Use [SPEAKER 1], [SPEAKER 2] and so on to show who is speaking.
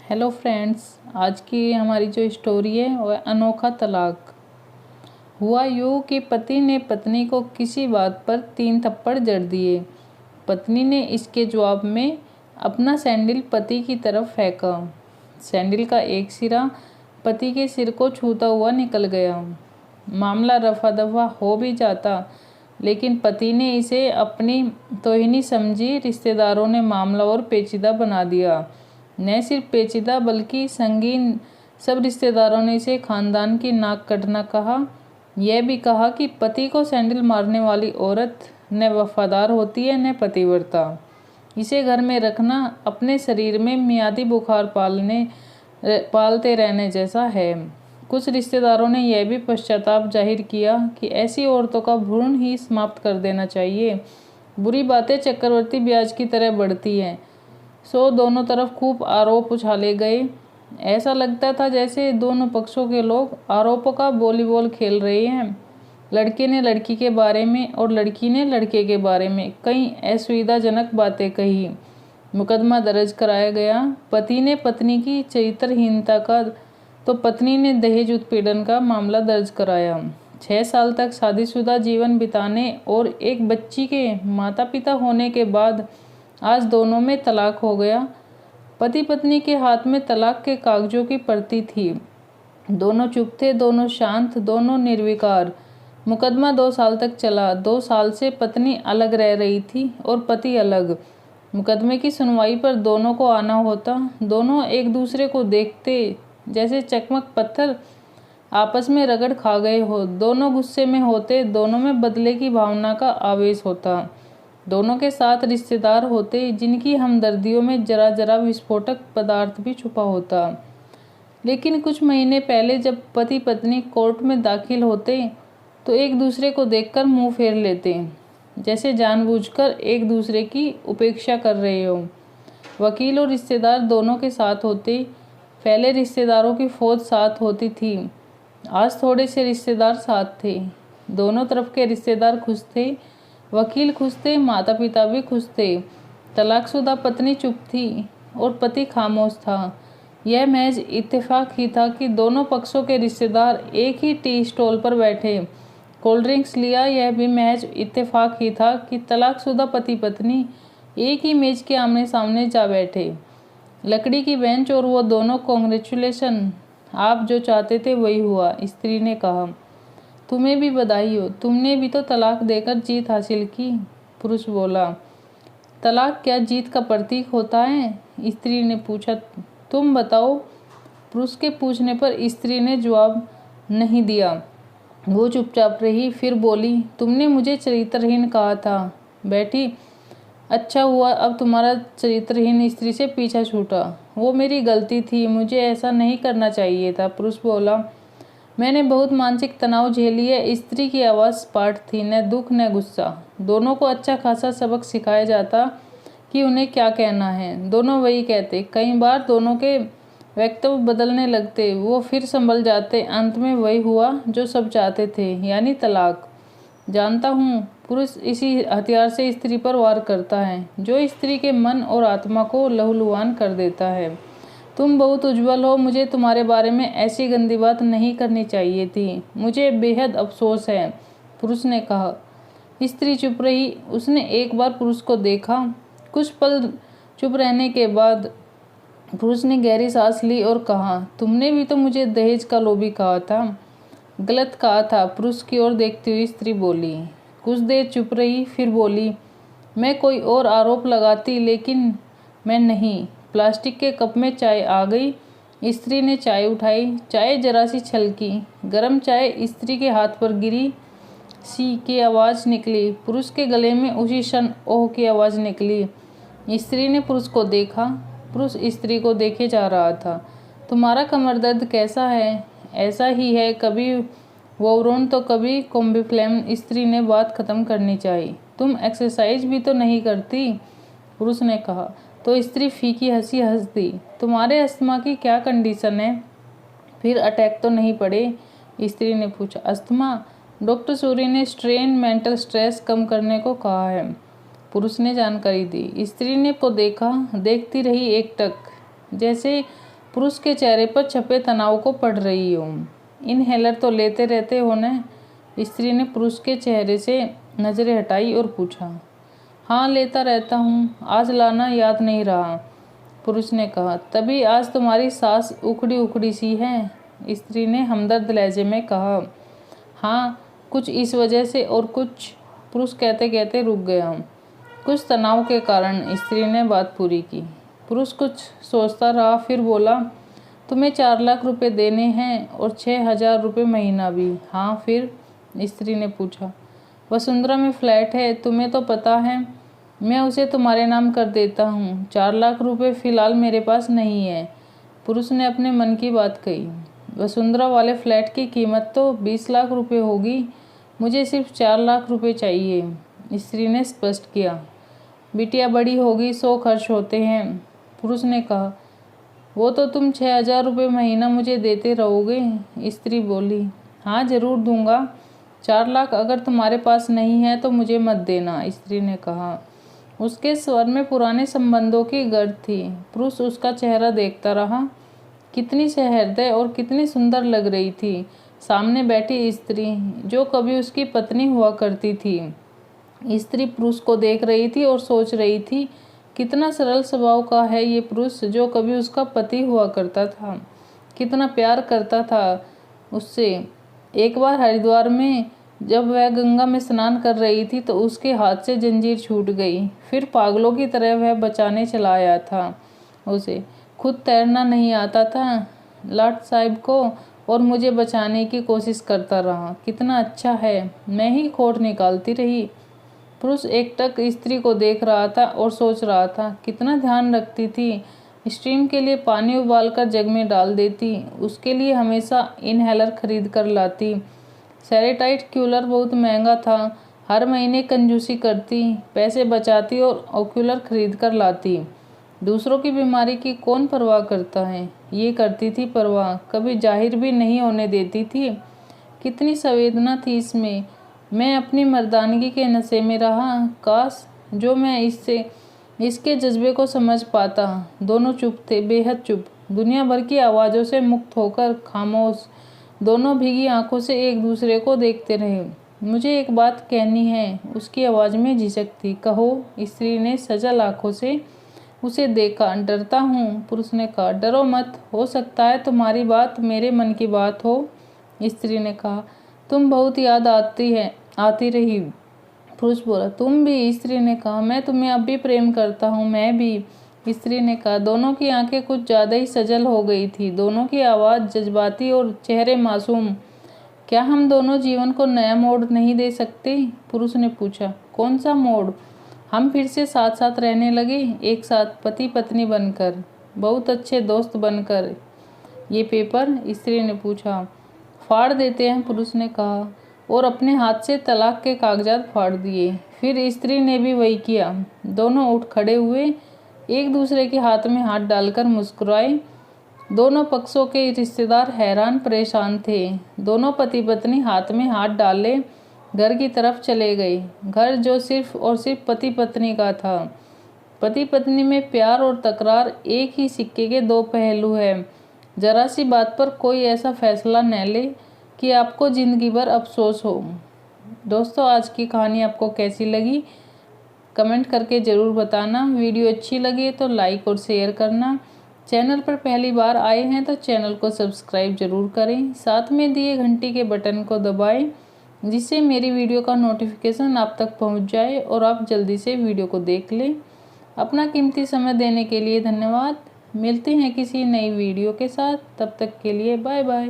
[SPEAKER 1] Hello friends, आज की हमारी जो स्टोरी है वह अनोखा तलाक। हुआ यूँ कि पति ने पत्नी को किसी बात पर 3 थप्पड़ जड़ दिए। पत्नी ने इसके जवाब में अपना सैंडल पति की तरफ फेंका। सैंडल का एक सिरा पति के सिर को छूता हुआ निकल गया। मामला रफा दफा हो भी जाता, लेकिन पति ने इसे अपनी तौहीनी समझी। रिश्तेदारों ने मामला और पेचीदा बना दिया। न सिर्फ पेचीदा बल्कि संगीन। सब रिश्तेदारों ने इसे खानदान की नाक कटना कहा। यह भी कहा कि पति को सैंडल मारने वाली औरत न वफादार होती है न पतिव्रता। इसे घर में रखना अपने शरीर में मियादी बुखार पालते रहने जैसा है। कुछ रिश्तेदारों ने यह भी पश्चाताप जाहिर किया कि ऐसी औरतों का भ्रूण ही समाप्त कर देना चाहिए। बुरी बातें चक्रवर्ती ब्याज की तरह बढ़ती हैं। दोनों तरफ खूब आरोप उछाले गए। ऐसा लगता था जैसे दोनों पक्षों के लोग आरोपों का वॉलीबॉल खेल रहे हैं। लड़के ने लड़की के बारे में और लड़की ने लड़के के बारे में कई असुविधाजनक बातें कही। मुकदमा दर्ज कराया गया। पति ने पत्नी की चरित्रहीनता का तो पत्नी ने दहेज उत्पीड़न का मामला दर्ज कराया। 6 साल तक शादीशुदा जीवन बिताने और एक बच्ची के माता पिता होने के बाद आज दोनों में तलाक हो गया। पति पत्नी के हाथ में तलाक के कागजों की प्रति थी। दोनों चुप थे, दोनों शांत, दोनों निर्विकार। मुकदमा 2 साल तक चला। 2 साल से पत्नी अलग रह रही थी और पति अलग। मुकदमे की सुनवाई पर दोनों को आना होता। दोनों एक दूसरे को देखते जैसे चकमक पत्थर आपस में रगड़ खा गए हो। दोनों गुस्से में होते, दोनों में बदले की भावना का आवेश होता। दोनों के साथ रिश्तेदार होते जिनकी हमदर्दियों में जरा जरा विस्फोटक पदार्थ भी छुपा होता। लेकिन कुछ महीने पहले जब पति पत्नी कोर्ट में दाखिल होते तो एक दूसरे को देखकर मुंह फेर लेते, जैसे जानबूझकर एक दूसरे की उपेक्षा कर रहे हो। वकील और रिश्तेदार दोनों के साथ होते। पहले रिश्तेदारों की फौज साथ होती थी, आज थोड़े से रिश्तेदार साथ थे। दोनों तरफ के रिश्तेदार खुश थे। वकील खुश थे, माता पिता भी खुश थे। तलाकशुदा पत्नी चुप थी और पति खामोश था। यह महज इत्तेफाक ही था कि दोनों पक्षों के रिश्तेदार एक ही टी स्टॉल पर बैठे कोल्ड ड्रिंक्स लिया। यह भी महज इत्तेफाक ही था कि तलाकशुदा पति पत्नी एक ही मेज के आमने सामने जा बैठे। लकड़ी की बेंच और वो दोनों। कॉन्ग्रेचुलेशन, आप जो चाहते थे वही हुआ, स्त्री ने कहा। तुम्हें भी बधाई हो, तुमने भी तो तलाक देकर जीत हासिल की, पुरुष बोला। तलाक क्या जीत का प्रतीक होता है? स्त्री ने पूछा। तुम बताओ। पुरुष के पूछने पर स्त्री ने जवाब नहीं दिया। वो चुपचाप रही, फिर बोली, तुमने मुझे चरित्रहीन कहा था। बैठी। अच्छा हुआ अब तुम्हारा चरित्रहीन स्त्री से पीछा छूटा। वो मेरी गलती थी, मुझे ऐसा नहीं करना चाहिए था, पुरुष बोला। मैंने बहुत मानसिक तनाव झेली है। स्त्री की आवाज़ स्पष्ट थी, न दुख न गुस्सा। दोनों को अच्छा खासा सबक सिखाया जाता कि उन्हें क्या कहना है। दोनों वही कहते। कई बार दोनों के वक्तव्य बदलने लगते, वो फिर संभल जाते। अंत में वही हुआ जो सब चाहते थे, यानी तलाक। जानता हूँ, पुरुष इसी हथियार से स्त्री पर वार करता है, जो स्त्री के मन और आत्मा को लहूलुहान कर देता है। तुम बहुत उज्जवल हो, मुझे तुम्हारे बारे में ऐसी गंदी बात नहीं करनी चाहिए थी। मुझे बेहद अफसोस है, पुरुष ने कहा। स्त्री चुप रही। उसने एक बार पुरुष को देखा। कुछ पल चुप रहने के बाद पुरुष ने गहरी सांस ली और कहा, तुमने भी तो मुझे दहेज का लोभी कहा था। गलत कहा था, पुरुष की ओर देखती हुई स्त्री बोली। कुछ देर चुप रही, फिर बोली, मैं कोई और आरोप लगाती, लेकिन मैं नहीं। प्लास्टिक के कप में चाय आ गई। स्त्री ने चाय उठाई। चाय जरा सी छलकी। गर्म चाय स्त्री के हाथ पर गिरी। सी की आवाज़ निकली। पुरुष के गले में उसी क्षण ओह की आवाज़ निकली। स्त्री ने पुरुष को देखा। पुरुष स्त्री को देखे जा रहा था। तुम्हारा कमर दर्द कैसा है? ऐसा ही है, कभी वोवरोन तो कभी कॉम्बिफ्लेम। स्त्री ने बात खत्म करनी चाहिए। तुम एक्सरसाइज भी तो नहीं करती, पुरुष ने कहा। तो स्त्री फीकी हंसी हंस दी। तुम्हारे अस्थमा की क्या कंडीशन है? फिर अटैक तो नहीं पड़े? स्त्री ने पूछा। अस्थमा? डॉक्टर सूरी ने स्ट्रेन मेंटल स्ट्रेस कम करने को कहा है, पुरुष ने जानकारी दी। स्त्री ने को देखा, देखती रही एकटक, जैसे पुरुष के चेहरे पर छपे तनाव को पढ़ रही हो। इनहेलर तो लेते रहते हो न? स्त्री ने पुरुष के चेहरे से नजरें हटाई और पूछा। हाँ, लेता रहता हूँ, आज लाना याद नहीं रहा, पुरुष ने कहा। तभी आज तुम्हारी सांस उखड़ी उखड़ी सी है, स्त्री ने हमदर्द लहजे में कहा। हाँ, कुछ इस वजह से और कुछ, पुरुष कहते कहते रुक गया। कुछ तनाव के कारण, स्त्री ने बात पूरी की। पुरुष कुछ सोचता रहा, फिर बोला, तुम्हें 4 लाख रुपए देने हैं और 6,000 रुपये महीना भी। हाँ फिर, स्त्री ने पूछा। वसुंधरा में फ्लैट है, तुम्हें तो पता है, मैं उसे तुम्हारे नाम कर देता हूँ। 4 लाख रुपए फ़िलहाल मेरे पास नहीं है, पुरुष ने अपने मन की बात कही। वसुंधरा वाले फ्लैट की कीमत तो 20 लाख रुपए होगी, मुझे सिर्फ 4 लाख रुपए चाहिए, स्त्री ने स्पष्ट किया। बिटिया बड़ी होगी, 100 खर्च होते हैं, पुरुष ने कहा। वो तो तुम 6,000 रुपये महीना मुझे देते रहोगे, स्त्री बोली। हाँ जरूर दूंगा, 4 लाख अगर तुम्हारे पास नहीं है तो मुझे मत देना, स्त्री ने कहा। उसके स्वर में पुराने संबंधों की गर्द थी। पुरुष उसका चेहरा देखता रहा। कितनी सहृदय और कितनी सुंदर लग रही थी सामने बैठी स्त्री, जो कभी उसकी पत्नी हुआ करती थी। स्त्री पुरुष को देख रही थी और सोच रही थी, कितना सरल स्वभाव का है ये पुरुष, जो कभी उसका पति हुआ करता था। कितना प्यार करता था उससे। एक बार हरिद्वार में जब वह गंगा में स्नान कर रही थी तो उसके हाथ से जंजीर छूट गई। फिर पागलों की तरह वह बचाने चला आया था उसे। खुद तैरना नहीं आता था, लाट साहिब को और मुझे बचाने की कोशिश करता रहा। कितना अच्छा है, मैं ही खोट निकालती रही। पुरुष एकटक स्त्री को देख रहा था और सोच रहा था, कितना ध्यान रखती थी। स्ट्रीम के लिए पानी उबालकर जग में डाल देती, उसके लिए हमेशा इनहेलर खरीद कर लाती। सैरेटाइट क्यूलर बहुत महंगा था, हर महीने कंजूसी करती, पैसे बचाती और ऑक्यूलर खरीद कर लाती। दूसरों की बीमारी की कौन परवाह करता है, ये करती थी परवाह, कभी जाहिर भी नहीं होने देती थी। कितनी संवेदना थी इसमें। मैं अपनी मर्दानगी के नशे में रहा, काश जो मैं इसके जज्बे को समझ पाता। दोनों चुप थे, बेहद चुप, दुनिया भर की आवाज़ों से मुक्त होकर खामोश। दोनों भीगी आंखों से एक दूसरे को देखते रहे। मुझे एक बात कहनी है, उसकी आवाज़ में झिझक थी। कहो, स्त्री ने सजल आंखों से उसे देखा। डरता हूँ, पुरुष ने कहा। डरो मत, हो सकता है तुम्हारी बात मेरे मन की बात हो, स्त्री ने कहा। तुम बहुत याद आती रही, पुरुष बोला। तुम भी, स्त्री ने कहा। मैं तुम्हें अब भी प्रेम करता हूँ, मैं भी, स्त्री ने कहा। दोनों की आंखें कुछ ज़्यादा ही सजल हो गई थी, दोनों की आवाज़ जज्बाती और चेहरे मासूम। क्या हम दोनों जीवन को नया मोड़ नहीं दे सकते, पुरुष ने पूछा। कौन सा मोड़? हम फिर से साथ साथ रहने लगे, एक साथ, पति पत्नी बनकर, बहुत अच्छे दोस्त बनकर। ये पेपर, स्त्री ने पूछा। फाड़ देते हैं, पुरुष ने कहा और अपने हाथ से तलाक के कागजात फाड़ दिए। फिर स्त्री ने भी वही किया। दोनों उठ खड़े हुए, एक दूसरे के हाथ में हाथ डालकर मुस्कुराए। दोनों पक्षों के रिश्तेदार हैरान परेशान थे। दोनों पति पत्नी हाथ में हाथ डाले घर की तरफ चले गए। घर जो सिर्फ और सिर्फ पति पत्नी का था। पति पत्नी में प्यार और तकरार एक ही सिक्के के 2 पहलू है। जरा सी बात पर कोई ऐसा फैसला न ले कि आपको ज़िंदगी भर अफसोस हो। दोस्तों, आज की कहानी आपको कैसी लगी कमेंट करके ज़रूर बताना। वीडियो अच्छी लगी तो लाइक और शेयर करना। चैनल पर पहली बार आए हैं तो चैनल को सब्सक्राइब जरूर करें। साथ में दिए घंटी के बटन को दबाएं, जिससे मेरी वीडियो का नोटिफिकेशन आप तक पहुंच जाए और आप जल्दी से वीडियो को देख लें। अपना कीमती समय देने के लिए धन्यवाद। मिलते हैं किसी नई वीडियो के साथ, तब तक के लिए बाय बाय।